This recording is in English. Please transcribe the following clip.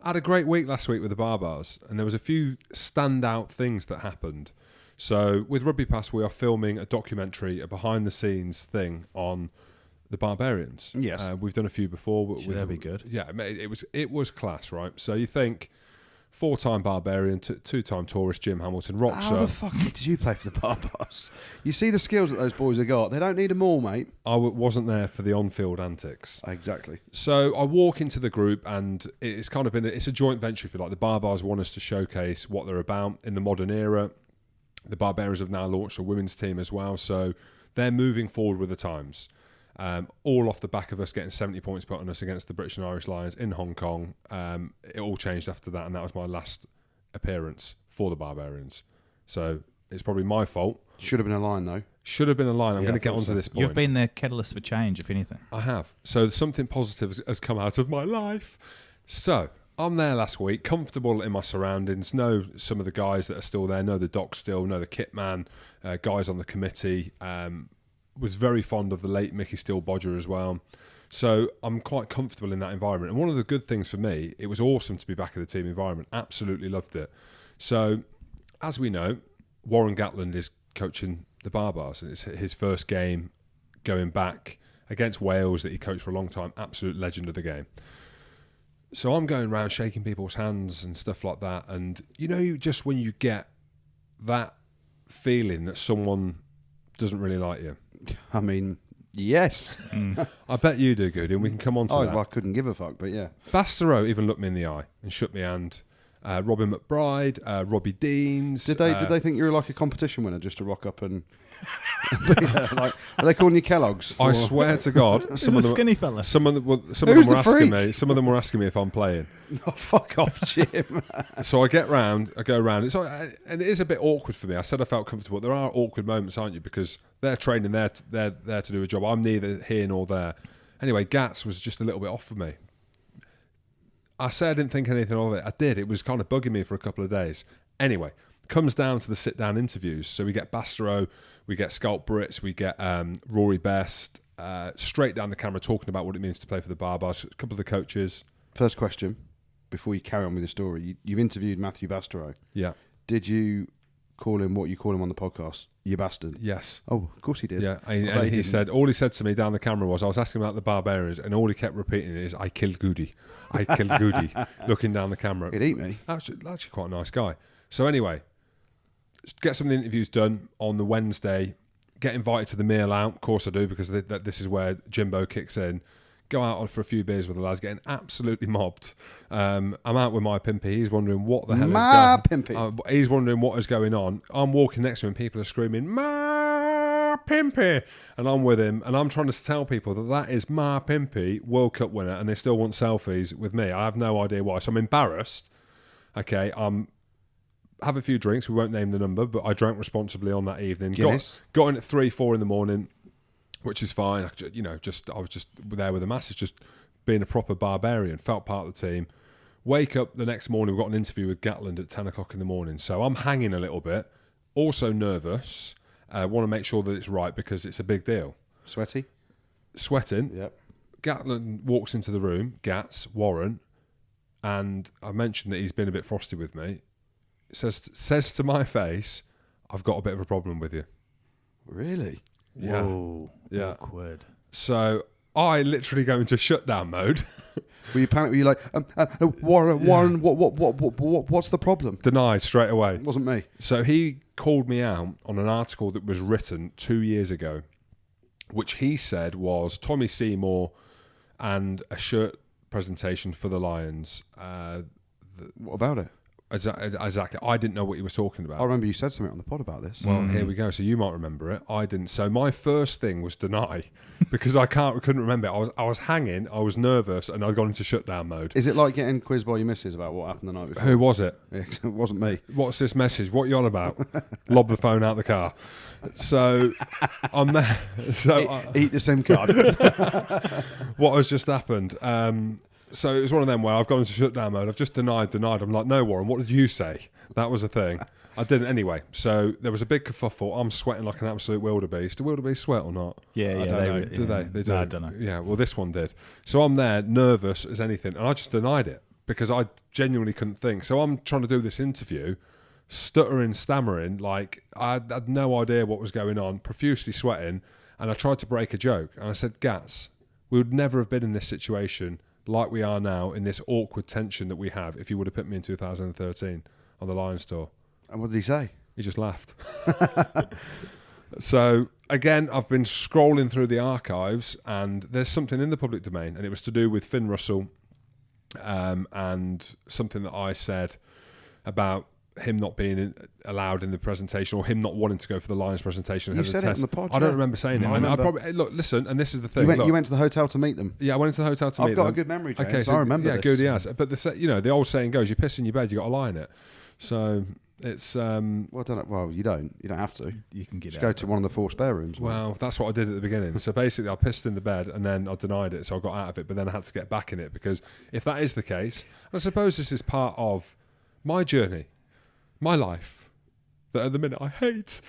I had a great week last week with the bar bars, and there was a few standout things that happened. So with Rugby Pass, we are filming a documentary, a behind-the-scenes thing on the Barbarians. Yes. We've done a few before. Should that be good? Yeah, it was class, right? So you think 4-time Barbarian, 2-time tourist Jim Hamilton, rock How the fuck did you play for the Barbars? You see the skills that those boys have got. They don't need them all, mate. I wasn't there for the on-field antics. Exactly. So I walk into the group, and it's kind of been it's a joint venture, if you like. The Barbars want us to showcase what they're about in the modern era. The Barbarians have now launched a women's team as well, so they're moving forward with the times. All off the back of us getting 70 points put on us against the British and Irish Lions in Hong Kong. It all changed after that, and that was my last appearance for the Barbarians. So it's probably my fault. Should have been a line, though. Should have been a line. I'm going to get onto this point. You've been the catalyst for change, if anything. I have. So something positive has come out of my life. So I'm there last week, comfortable in my surroundings, know some of the guys that are still there, know the doc still, know the kit man, guys on the committee. Was very fond of the late Mickey Steele-Bodger as well. So I'm quite comfortable in that environment. And one of the good things for me, it was awesome to be back in the team environment. Absolutely loved it. So as we know, Warren Gatland is coaching the Barbars, and it's his first game going back against Wales that he coached for a long time. Absolute legend of the game. So I'm going around shaking people's hands and stuff like that. And just when you get that feeling that someone doesn't really like you. I mean, yes. I bet you do, Goody, and we can come on to that. I couldn't give a fuck, but yeah. Bastereau even looked me in the eye and shook my hand. Robin McBride, Robbie Deans. Did they think you were like a competition winner just to rock up and... are they calling you Kellogg's? I swear to God, some of them skinny fella. Some of them were asking me. Some of them were asking me if I'm playing. Oh, fuck off, Jim. So I go around. And it is a bit awkward for me. I said I felt comfortable. There are awkward moments, aren't you? Because they're training, they're there to do a job. I'm neither here nor there. Anyway, Gats was just a little bit off for me. I said I didn't think anything of it. I did. It was kind of bugging me for a couple of days. Anyway, comes down to the sit-down interviews. So we get Bastereau, we get Scalp Brits, we get Rory Best, straight down the camera talking about what it means to play for the Barbars. A couple of the coaches. First question, before you carry on with the story. You've interviewed Matthew Bastereau. Yeah. Did you call him what you call him on the podcast? You bastard. Yes. Oh, of course he did. Yeah, and he said, all he said to me down the camera was, I was asking about the Barbarians, and all he kept repeating is, I killed Goody. I killed Goody, looking down the camera. He'd eat me. Actually quite a nice guy. So anyway, get some of the interviews done on the Wednesday, get invited to the meal out. Of course I do, because this is where Jimbo kicks in. Go out on for a few beers with the lads, getting absolutely mobbed. I'm out with my pimpy. He's wondering what the hell my is going pimpy. He's wondering what is going on. I'm walking next to him. People are screaming, "Ma pimpy!" And I'm with him, and I'm trying to tell people that is Ma pimpy, World Cup winner, and they still want selfies with me. I have no idea why. So I'm embarrassed. Okay, have a few drinks. We won't name the number, but I drank responsibly on that evening. Got in at 3-4 in the morning, which is fine. I was just there with the masses, just being a proper barbarian. Felt part of the team. Wake up the next morning, we've got an interview with Gatland at 10 o'clock in the morning. So I'm hanging a little bit, also nervous. Want to make sure that it's right because it's a big deal. Sweating. Yep. Gatland walks into the room, Gats, Warren, and I mentioned that he's been a bit frosty with me. Says to my face, I've got a bit of a problem with you. Really? Yeah. Whoa, yeah. Awkward. So I literally go into shutdown mode. Were you panicked? Were you like, Warren, what's the problem? Denied straight away. It wasn't me. So he called me out on an article that was written 2 years ago, which he said was Tommy Seymour and a shirt presentation for the Lions. What about it? Exactly. I didn't know what he was talking about. I remember you said something on the pod about this. Well, here we go. So you might remember it. I didn't. So my first thing was deny because I couldn't remember it. I was hanging. I was nervous, and I'd gone into shutdown mode. Is it like getting quizzed by your missus about what happened the night before? Who was it? It wasn't me. What's this message? What are you on about? Lob the phone out the car. So I'm there. So eat the SIM card. What has just happened? So it was one of them where I've gone into shutdown mode. I've just denied. I'm like, no, Warren, what did you say? That was a thing. I didn't anyway. So there was a big kerfuffle. I'm sweating like an absolute wildebeest. Do wildebeest sweat or not? Yeah, I don't know. Do they? They do. No, I don't know. Yeah, well, this one did. So I'm there, nervous as anything, and I just denied it. because I genuinely couldn't think. So I'm trying to do this interview, stuttering, stammering, like I had no idea what was going on, profusely sweating, and I tried to break a joke. And I said, Gats, we would never have been in this situation like we are now, in this awkward tension that we have, if you would have put me in 2013 on the Lions tour. And what did he say? He just laughed. So, again, I've been scrolling through the archives, and there's something in the public domain, and it was to do with Finn Russell, and something that I said about him not being allowed in the presentation, or him not wanting to go for the Lions presentation. You said it on the pod. I don't remember saying it. I probably, look, listen, and this is the thing. You went to the hotel to meet them? Yeah, I went into the hotel to meet them. I've got a good memory, James. Okay, so I remember this. Good, yes. But the old saying goes, you piss in your bed, you got to lie in it. So it's well, I don't know. Well, you don't have to. You can get just out. go to one of the 4 spare rooms. Well, that's what I did at the beginning. So basically, I pissed in the bed and then I denied it. So I got out of it, but then I had to get back in it, because if that is the case, I suppose this is part of my journey, my life, that at the minute I hate.